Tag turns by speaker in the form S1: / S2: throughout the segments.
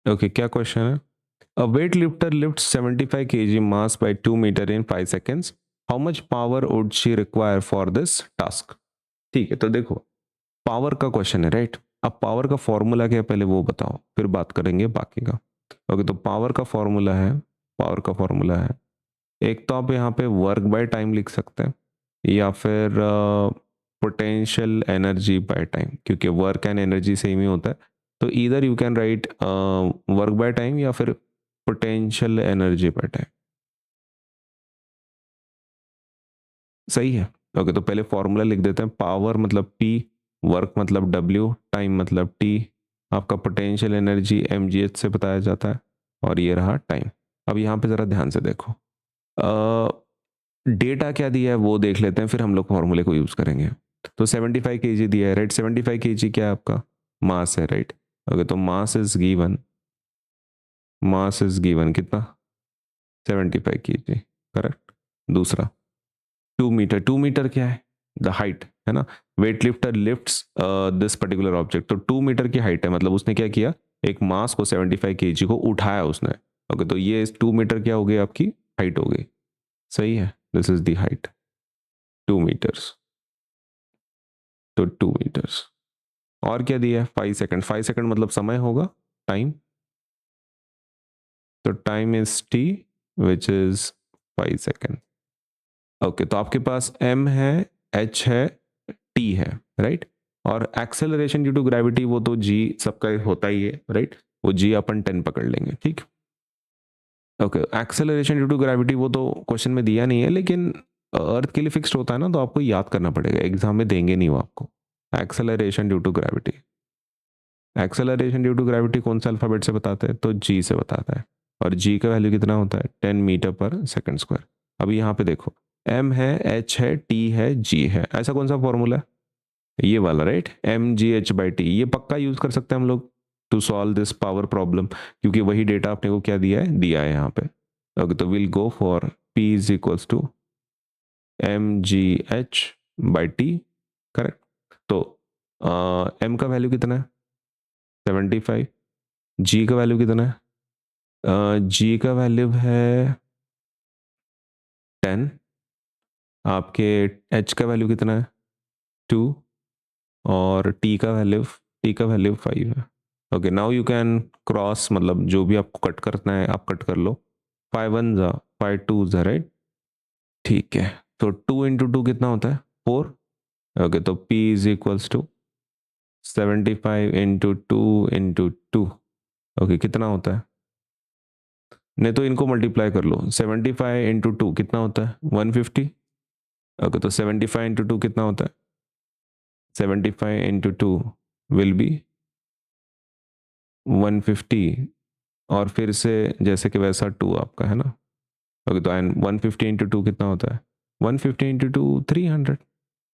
S1: Okay, क्या question है? A weight lifter lifts 75 kg mass by 2 metre in 5 seconds. How much power would she require for this task? ठीक है, तो देखो, power का question है, राइट? अब पावर का फॉर्मूला क्या है पहले वो बताओ, फिर बात करेंगे बाकी का। ओके, तो पावर का फॉर्मूला है, एक तो आप यहाँ पे वर्क बाय टाइम लिख सकते हैं, या फिर पोटेंशियल एनर्जी बाय टाइम, क्योंकि वर्क एंड एनर्जी सेम ही होता है। तो इधर you can write work by time या फिर पोटेंशियल एनर्जी बाय टाइम। सही है। ओके, तो पहले फॉर्मूला लिख देते हैं। पावर मतलब P, वर्क मतलब W, टाइम मतलब T, आपका पोटेंशियल एनर्जी mgh से बताया जाता है, और ये रहा टाइम। अब यहाँ पे ज़रा ध्यान से देखो, डेटा क्या दिया है वो देख लेते हैं, फिर हम लोग फॉर्मूले को यूज़ करेंगे। तो 75 kg दिया है, राइट? 75 kg क्या है आपका? मास है, राइट? ओके, तो मास इज गिवन कितना? 75 kg, करेक्ट। दूसरा 2 मीटर, 2 मीटर क्या है? द हाइट है ना। Wait lifter lifts this particular object, तो 2 मीटर की हाइट है, मतलब उसने क्या किया, एक मास को 75 kg को उठाया उसने। ओके, तो ये 2 मीटर क्या हो गई आपकी? हाइट हो गई। सही है, this is the height, 2 metres. तो 2 मीटर्स। और क्या दिया है? 5 सेकंड। 5 सेकंड मतलब समय होगा, टाइम। तो time is T, which is 5 second. Okay, तो आपके पास m है, h है, t है, राइट? और एक्सेलरेशन ड्यू टू ग्रेविटी वो तो g सबका होता ही है, राइट? वो g अपन 10 पकड़ लेंगे, ठीक। Okay, acceleration due to gravity वो तो क्वेश्चन में दिया नहीं है, लेकिन अर्थ के लिए फिक्स्ड होता है ना, तो आपको याद करना पड़ेगा, एग्जाम में देंगे नहीं वो आपको। Acceleration due to gravity, acceleration due to gravity कौन सा अल्फाबेट से बताते हैं? तो जी से बताता है। और जी का वैल्यू कितना होता है? 10 मीटर पर सेकंड स्क्वायर। अभी यहाँ पे देखो, एम है, एच है, टी है, जी है, ऐसा कौन सा फॉर्मूला है? ये वाला, राइट? mgh/t, ये पक्का यूज कर सकते हैं हम लोग to solve this power problem, क्योंकि वही डेटा आपने को क्या दिया है यहाँ पे। ओके, तो will go for p is equals to mgh/t, correct. तो m का वैल्यू कितना है? 75। जी का वैल्यू कितना है? जी का वैल्यू है 10। आपके एच का वैल्यू कितना है? 2। और टी का वैल्यू 5 है। Okay, now you can cross, मतलब जो भी आपको कट करना है आप कट कर लो। 5 1 जा, 5 2 जा, राइट? ठीक है, तो 2 × 2 कितना होता है? 4। ओके, तो P is equals to 75 × 2 × 2। Okay, कितना होता है? नहीं तो इनको मल्टीप्लाई कर लो। 75 × 2 कितना होता है? 150। ओके, तो 75 × 2 कितना होता है? 75 × 2 विल बी 150, और फिर से जैसे कि वैसा 2 आपका है ना। ओके, तो एंड 150 × 2 कितना होता है? 150 × 2 300।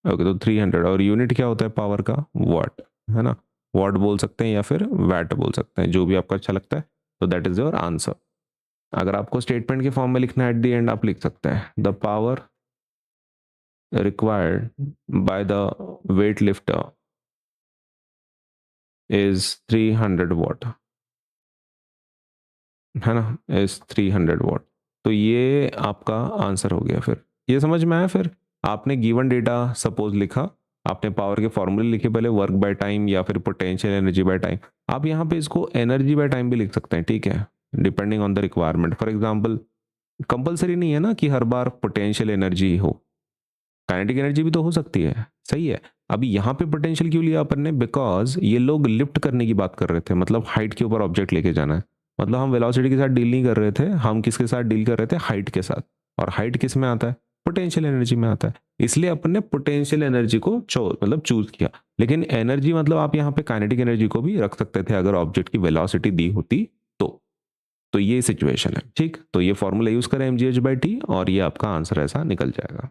S1: ओके, तो 300, और यूनिट क्या होता है पावर का? वाट, है ना। वाट बोल सकते हैं या फिर वैट बोल सकते हैं, जो भी आपको अच्छा लगता है। तो दैट इज योर आंसर। अगर आपको स्टेटमेंट के फॉर्म में लिखना है एट द एंड, आप लिख सकते हैं the power required by the weightlifter is 300 watt, है ना, is 300 watt। तो ये आपका आंसर हो गया। फिर ये समझ में आया? फिर आपने गिवन डेटा सपोज लिखा, आपने पावर के फॉर्मूले लिखे पहले, वर्क बाय टाइम या फिर पोटेंशियल एनर्जी बाय टाइम। आप यहाँ पे इसको एनर्जी बाय टाइम भी लिख सकते हैं, ठीक है, depending on the requirement. For example, compulsory नहीं है ना कि हर बार पोटेंशियल एनर्जी हो, काइनेटिक एनर्जी भी तो हो सकती है। सही है। अभी यहाँ पे पोटेंशियल क्यों लिया अपन ने? बिकॉज ये लोग लिफ्ट करने की बात कर रहे थे, मतलब हाइट के ऊपर ऑब्जेक्ट लेके जाना है। मतलब हम वेलोसिटी के साथ डील नहीं कर रहे थे, हम किसके साथ डील कर रहे थे? हाइट के साथ। और हाइट किस में आता है? पोटेंशियल एनर्जी में आता है। इसलिए अपन ने पोटेंशियल एनर्जी को मतलब चूज किया। लेकिन एनर्जी मतलब आप यहाँ पे काइनेटिक एनर्जी को भी रख सकते थे अगर ऑब्जेक्ट की वेलोसिटी दी होती तो। तो ये सिचुएशन है, ठीक। तो ये फॉर्मूला यूज करें mgh/t, और ये आपका आंसर ऐसा निकल जाएगा।